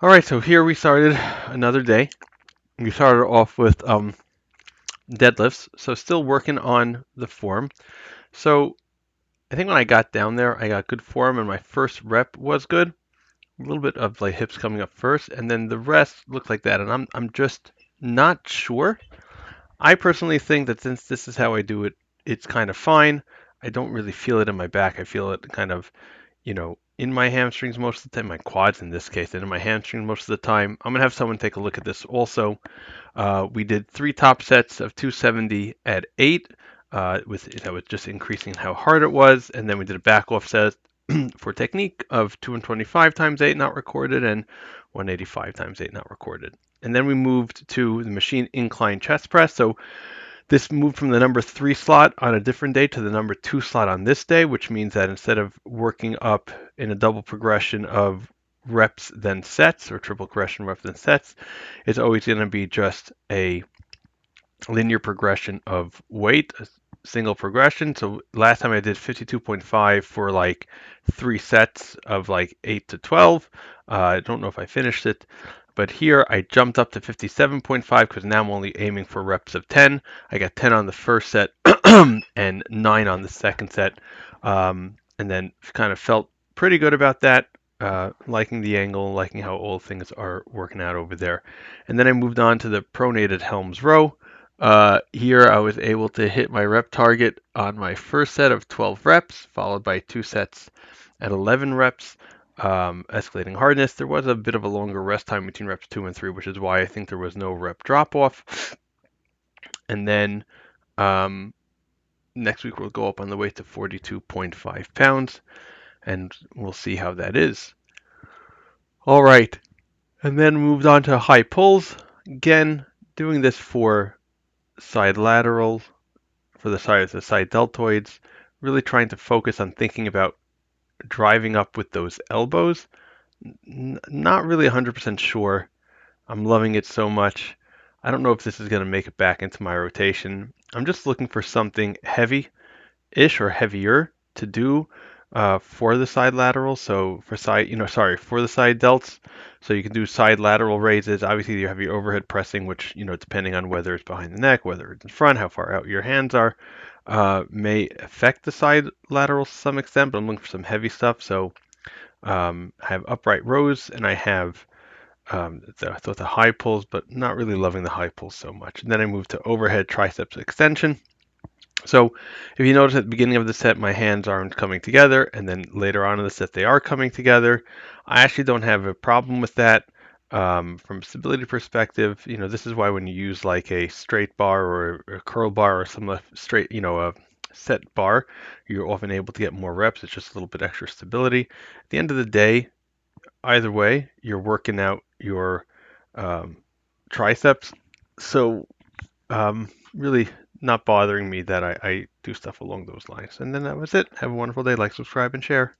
All right, so here we started another day. We started off with deadlifts, so still working on the form. So I think when I got down there, I got good form, and my first rep was good. A little bit of like hips coming up first, and then the rest looked like that. And I'm just not sure. I personally think that since this is how I do it, it's kind of fine. I don't really feel it in my back. I feel it kind of in my hamstrings most of the time, my quads in this case, and in my hamstrings most of the time. I'm gonna have someone take a look at this also. We did 3 top sets of 270 at 8, with that was just increasing how hard it was, and then we did a back off set for technique of 225 times 8 not recorded and 185 times 8 not recorded. And then we moved to the machine incline chest press. So this moved from the number 3 slot on a different day to the number 2 slot on this day, which means that instead of working up in a double progression of reps then sets or triple progression reps then sets, it's always going to be just a linear progression of weight, a single progression. So last time I did 52.5 for like 3 sets of like 8 to 12. I don't know if I finished it, but here I jumped up to 57.5 because now I'm only aiming for reps of 10. I got 10 on the first set and 9 on the second set, and then kind of felt pretty good about that. Liking the angle, liking how all things are working out over there. And then I moved on to the pronated Helms row. Here I was able to hit my rep target on my first set of 12 reps, followed by 2 sets at 11 reps, escalating hardness. There was a bit of a longer rest time between reps 2 and 3, which is why I think there was no rep drop off. And then um, next week we'll go up on the weight to 42.5 pounds, and we'll see how that is. All right, and then moved on to high pulls. Again, doing this for side laterals, for the side deltoids, really trying to focus on thinking about driving up with those elbows. Not really 100% sure. I'm loving it so much. I don't know if this is going to make it back into my rotation. I'm just looking for something heavy-ish or heavier to do for the side lateral. So for the side delts. So you can do side lateral raises. Obviously, you have your overhead pressing, which, depending on whether it's behind the neck, whether it's in front, how far out your hands are, may affect the side laterals to some extent. But I'm looking for some heavy stuff. So I have upright rows and I have the high pulls, but not really loving the high pulls so much. And then I move to overhead triceps extension. So if you notice at the beginning of the set, my hands aren't coming together, and then later on in the set, they are coming together. I actually don't have a problem with that. From a stability perspective, this is why when you use like a straight bar or a curl bar or some straight, a set bar, you're often able to get more reps. It's just a little bit extra stability. At the end of the day, either way, you're working out your um, triceps. So really not bothering me that I do stuff along those lines. And then that was it. Have a wonderful day. Like, subscribe, and share.